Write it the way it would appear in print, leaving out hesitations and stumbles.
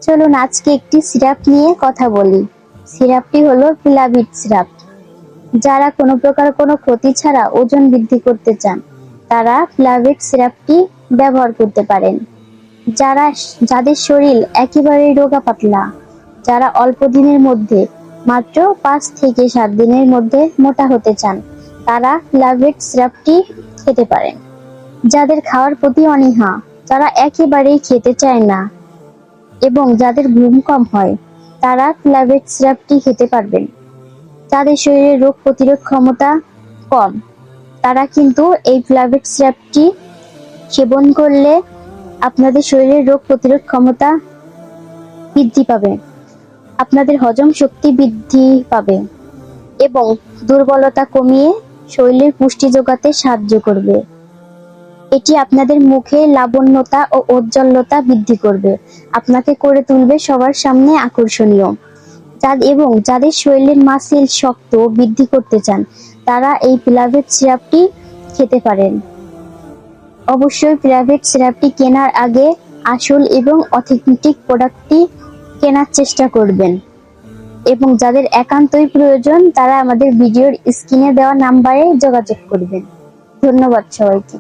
চলুন আজকে একটি সিরাপ নিয়ে কথা বলি। সিরাপটি হলো প্লাভিট সিরাপ। যারা কোনো প্রকার কোনো ক্ষতি ছাড়া ওজন বৃদ্ধি করতে চান তারা প্লাভিট সিরাপটি ব্যবহার করতে পারেন। যাদের শরীর একেবারেই রোগা পাতলা, যারা অল্প দিনের মধ্যে মাত্র 5 থেকে 7 দিনের মধ্যে মোটা হতে চান তারা প্লাভিট সিরাপটি খেতে পারেন। যাদের খাওয়ার প্রতি অনীহা, যারা একেবারেই খেতে চায় না এবং যাদের ঘুম কম হয় তারা প্লাভিট সিরাপটি খেতে পারবেন। যাদের শরীরে রোগ প্রতিরোধ ক্ষমতা কম তারা কিন্তু এই প্লাভিট সিরাপটি সেবন করলে আপনাদের শরীরের রোগ প্রতিরোধ ক্ষমতা বৃদ্ধি পাবে, আপনাদের হজম শক্তি বৃদ্ধি পাবে এবং দুর্বলতা কমিয়ে শরীরের পুষ্টি যোগাতে সাহায্য করবে। এটি আপনাদের মুখে লাবণ্যতা ও ঔজ্জ্বল্যতা বৃদ্ধি করবে, আপনাকে করে তুলবে সবার সামনে আকর্ষণীয়। এবং যাদের শরীরের মাসল শক্ত বৃদ্ধি করতে চান তারা এই প্লাভিট সিরাপটি খেতে পারেন। অবশ্যই প্লাভিট সিরাপটি কেনার আগে আসল এবং অথেন্টিক প্রোডাক্টটি কেনার চেষ্টা করবেন এবং যাদের একান্তই প্রয়োজন তারা আমাদের ভিডিওর স্ক্রিনে দেওয়া নাম্বারে যোগাযোগ করবেন। ধন্যবাদ সবাইকে।